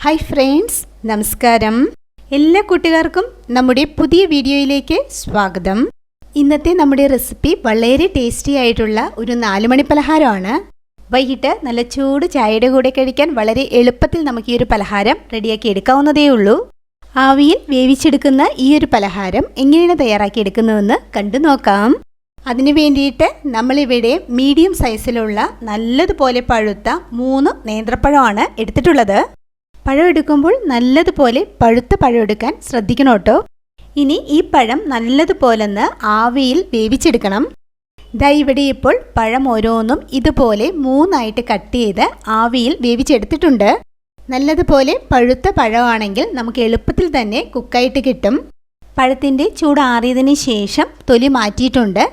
Hi friends, നമസ്കാരം. എല്ലാ കൂട്ടുകാർക്കും നമ്മുടെ പുതിയ വീഡിയോയിലേക്ക് സ്വാഗതം. ഇന്നത്തെ നമ്മുടെ റെസിപ്പി വളരെ ടേസ്റ്റി ആയിട്ടുള്ള ഒരു 4 മണി പലഹാരമാണ്. വൈകിട്ട് നല്ല ചൂട് ചായയുടെ കൂടെ കഴിക്കാൻ വളരെ എളുപ്പത്തിൽ നമുക്ക് ഈ ഒരു പലഹാരം റെഡിയാക്കി എടുക്കാവുന്നതേ ഉള്ളൂ. ആവിയിൽ വേവിച്ചെടുക്കുന്ന ഈ ഒരു പലഹാരം എങ്ങനെയാണ് തയ്യാറാക്കിയെടുക്കുന്നതെന്ന് കണ്ടു നോക്കാം. അതിനു വേണ്ടിയിട്ട് നമ്മളിവിടെ മീഡിയം സൈസിലുള്ള നല്ലതുപോലെ പഴുത്ത 3 നേന്ത്രപ്പഴമാണ് എടുത്തിട്ടുള്ളത്. പഴം എടുക്കുമ്പോൾ നല്ലതുപോലെ പഴുത്ത പഴം എടുക്കാൻ ശ്രദ്ധിക്കണം കേട്ടോ. ഇനി ഈ പഴം നല്ലതുപോലെ ആവിയിൽ വേവിച്ചെടുക്കണം. ദാ ഇവിടെ ഇപ്പോൾ പഴം ഓരോന്നും ഇതുപോലെ 3ആയിട്ട് കട്ട് ചെയ്ത് ആവിയിൽ വേവിച്ചെടുത്തിട്ടുണ്ട്. നല്ലതുപോലെ പഴുത്ത പഴമാണെങ്കിൽ നമുക്ക് എളുപ്പത്തിൽ തന്നെ കുക്കായിട്ട് കിട്ടും. പഴത്തിൻ്റെ ചൂടാറിയതിന് ശേഷം തൊലി മാറ്റിയിട്ടുണ്ട്.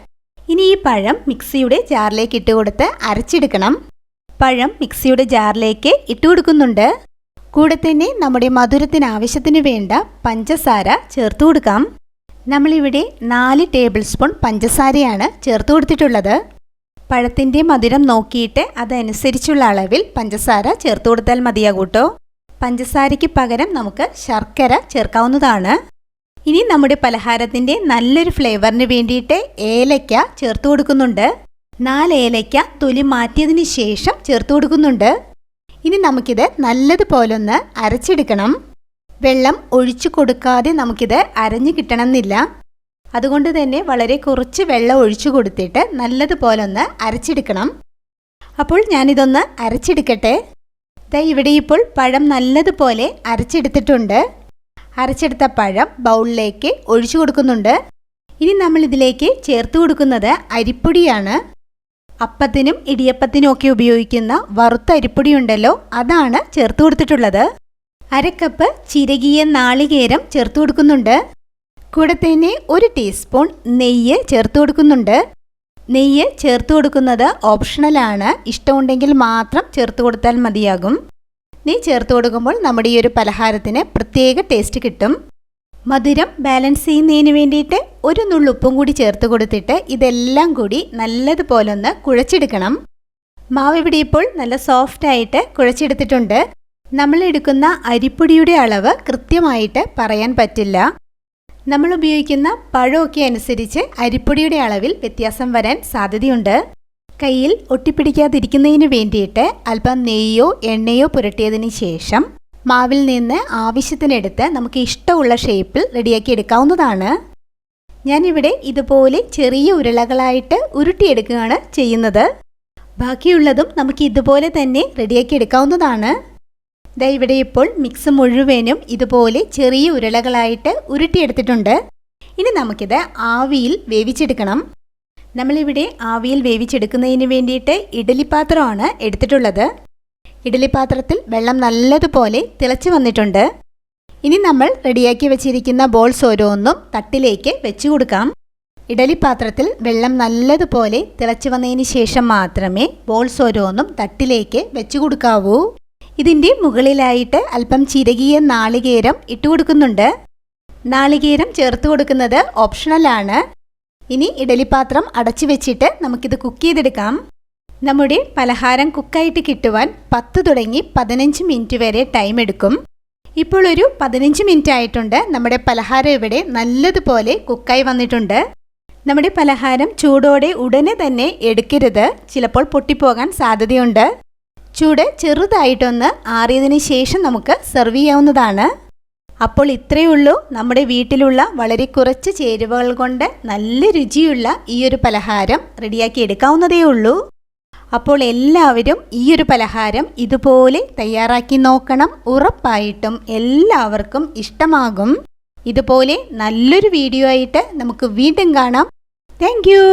ഇനി ഈ പഴം മിക്സിയുടെ ജാറിലേക്ക് ഇട്ട് കൊടുത്ത് അരച്ചെടുക്കണം. പഴം മിക്സിയുടെ ജാറിലേക്ക് ഇട്ട് കൊടുക്കുന്നുണ്ട്. കൂടെ തന്നെ നമ്മുടെ മധുരത്തിന് ആവശ്യത്തിന് വേണ്ട പഞ്ചസാര ചേർത്ത് കൊടുക്കാം. നമ്മളിവിടെ 4 ടേബിൾ സ്പൂൺ പഞ്ചസാരയാണ് ചേർത്ത് കൊടുത്തിട്ടുള്ളത്. പഴത്തിൻ്റെ മധുരം നോക്കിയിട്ട് അതനുസരിച്ചുള്ള അളവിൽ പഞ്ചസാര ചേർത്ത് കൊടുത്താൽ മതിയാകൂട്ടോ. പഞ്ചസാരയ്ക്ക് പകരം നമുക്ക് ശർക്കര ചേർക്കാവുന്നതാണ്. ഇനി നമ്മുടെ പലഹാരത്തിൻ്റെ നല്ലൊരു ഫ്ലേവറിന് വേണ്ടിയിട്ട് ഏലക്ക ചേർത്ത് കൊടുക്കുന്നുണ്ട്. 4 ഏലക്ക തൊലി മാറ്റിയതിന് ശേഷം ചേർത്ത് കൊടുക്കുന്നുണ്ട്. ഇനി നമുക്കിത് നല്ലതുപോലെ അരച്ചെടുക്കണം. വെള്ളം ഒഴിച്ചു കൊടുക്കാതെ നമുക്കിത് അരഞ്ഞു കിട്ടണമെന്നില്ല. അതുകൊണ്ട് തന്നെ വളരെ കുറച്ച് വെള്ളം ഒഴിച്ചു കൊടുത്തിട്ട് നല്ലതുപോലെ അരച്ചെടുക്കണം. അപ്പോൾ ഞാനിതൊന്ന് അരച്ചെടുക്കട്ടെ. ദാ ഇവിടെ ഇപ്പോൾ പഴം നല്ലതുപോലെ അരച്ചെടുത്തിട്ടുണ്ട്. അരച്ചെടുത്ത പഴം ബൗളിലേക്ക് ഒഴിച്ചു കൊടുക്കുന്നുണ്ട്. ഇനി നമ്മൾ ഇതിലേക്ക് ചേർത്ത് കൊടുക്കുന്നത് അരിപ്പൊടിയാണ്. അപ്പത്തിനും ഇടിയപ്പത്തിനും ഒക്കെ ഉപയോഗിക്കുന്ന വറുത്ത അരിപ്പൊടി ഉണ്ടല്ലോ, അതാണ് ചേർത്ത് കൊടുത്തിട്ടുള്ളത്. 1/2 കപ്പ് ചിരകിയ നാളികേരം ചേർത്ത് കൊടുക്കുന്നുണ്ട്. കൂടെ തന്നെ 1 ടീസ്പൂൺ നെയ്യ് ചേർത്ത് കൊടുക്കുന്നുണ്ട്. നെയ്യ് ചേർത്ത് കൊടുക്കുന്നത് ഓപ്ഷണലാണ്. ഇഷ്ടമുണ്ടെങ്കിൽ മാത്രം ചേർത്ത് കൊടുത്താൽ മതിയാകും. നെയ്യ് ചേർത്ത് കൊടുക്കുമ്പോൾ നമ്മുടെ ഈ ഒരു പലഹാരത്തിന് പ്രത്യേക ടേസ്റ്റ് കിട്ടും. മധുരം ബാലൻസ് ചെയ്യുന്നതിന് വേണ്ടിയിട്ട് 1 നുള്ളു ഉപ്പും കൂടി ചേർത്ത് കൊടുത്തിട്ട് ഇതെല്ലാം കൂടി നല്ലതുപോലെ കുഴച്ചെടുക്കണം. മാവ് ഇവിടെ ഇപ്പോൾ നല്ല സോഫ്റ്റായിട്ട് കുഴച്ചെടുത്തിട്ടുണ്ട്. നമ്മൾ എടുക്കുന്ന അരിപ്പൊടിയുടെ അളവ് കൃത്യമായിട്ട് പറയാൻ പറ്റില്ല. നമ്മൾ ഉപയോഗിക്കുന്ന പഴമൊക്കെ അനുസരിച്ച് അരിപ്പൊടിയുടെ അളവിൽ വ്യത്യാസം വരാൻ സാധ്യതയുണ്ട്. കയ്യിൽ ഒട്ടിപ്പിടിക്കാതിരിക്കുന്നതിന് വേണ്ടിയിട്ട് അല്പം നെയ്യോ എണ്ണയോ പുരട്ടിയതിന് ശേഷം മാവിൽ നിന്ന് ആവശ്യത്തിനെടുത്ത് നമുക്ക് ഇഷ്ടമുള്ള ഷേപ്പിൽ റെഡിയാക്കി എടുക്കാവുന്നതാണ്. ഞാനിവിടെ ഇതുപോലെ ചെറിയ ഉരുളകളായിട്ട് ഉരുട്ടിയെടുക്കുകയാണ് ചെയ്യുന്നത്. ബാക്കിയുള്ളതും നമുക്ക് ഇതുപോലെ തന്നെ റെഡിയാക്കി എടുക്കാവുന്നതാണ്. ദാ ഇവിടെ ഇപ്പോൾ മിക്സ് മുഴുവനും ഇതുപോലെ ചെറിയ ഉരുളകളായിട്ട് ഉരുട്ടിയെടുത്തിട്ടുണ്ട്. ഇനി നമുക്കിത് ആവിയിൽ വേവിച്ചെടുക്കണം. നമ്മളിവിടെ ആവിയിൽ വേവിച്ചെടുക്കുന്നതിന് വേണ്ടിയിട്ട് ഇഡ്ഡലിപ്പാത്രമാണ് എടുത്തിട്ടുള്ളത്. ഇഡ്ഡലിപ്പാത്രത്തിൽ വെള്ളം നല്ലതുപോലെ തിളച്ച് വന്നിട്ടുണ്ട്. ഇനി നമ്മൾ റെഡിയാക്കി വെച്ചിരിക്കുന്ന ബോൾസ് ഓരോന്നും തട്ടിലേക്ക് വെച്ച് കൊടുക്കാം. ഇഡ്ഡലിപ്പാത്രത്തിൽ വെള്ളം നല്ലതുപോലെ തിളച്ച് വന്നതിന് ശേഷം മാത്രമേ ബോൾസ് ഓരോന്നും തട്ടിലേക്ക് വെച്ച് കൊടുക്കാവൂ. ഇതിൻ്റെ മുകളിലായിട്ട് അല്പം ചിരകിയ നാളികേരം ഇട്ട് കൊടുക്കുന്നുണ്ട്. നാളികേരം ചേർത്ത് കൊടുക്കുന്നത് ഓപ്ഷണലാണ്. ഇനി ഇഡ്ഡലിപ്പാത്രം അടച്ചു വെച്ചിട്ട് നമുക്കിത് കുക്ക് ചെയ്തെടുക്കാം. നമ്മുടെ പലഹാരം കുക്കായിട്ട് കിട്ടുവാൻ 10 തുടങ്ങി 15 മിനിറ്റ് വരെ ടൈം എടുക്കും. ഇപ്പോൾ ഒരു 15 മിനിറ്റ് ആയിട്ടുണ്ട്. നമ്മുടെ പലഹാരം ഇവിടെ നല്ലതുപോലെ കുക്കായി വന്നിട്ടുണ്ട്. നമ്മുടെ പലഹാരം ചൂടോടെ ഉടനെ തന്നെ എടുക്കരുത്, ചിലപ്പോൾ പൊട്ടിപ്പോകാൻ സാധ്യതയുണ്ട്. ചൂട് ചെറുതായിട്ടൊന്ന് ആറിയതിന് ശേഷം നമുക്ക് സെർവ് ചെയ്യാവുന്നതാണ്. അപ്പോൾ ഇത്രയേ ഉള്ളൂ. നമ്മുടെ വീട്ടിലുള്ള വളരെ കുറച്ച് ചേരുവകൾ കൊണ്ട് നല്ല രുചിയുള്ള ഈ ഒരു പലഹാരം റെഡിയാക്കി എടുക്കാവുന്നതേ ഉള്ളൂ. അപ്പോൾ എല്ലാവരും ഈ ഒരു പലഹാരം ഇതുപോലെ തയ്യാറാക്കി നോക്കണം. ഉറപ്പായിട്ടും എല്ലാവർക്കും ഇഷ്ടമാകും. ഇതുപോലെ നല്ലൊരു വീഡിയോ ആയിട്ട് നമുക്ക് വീണ്ടും കാണാം. Thank you.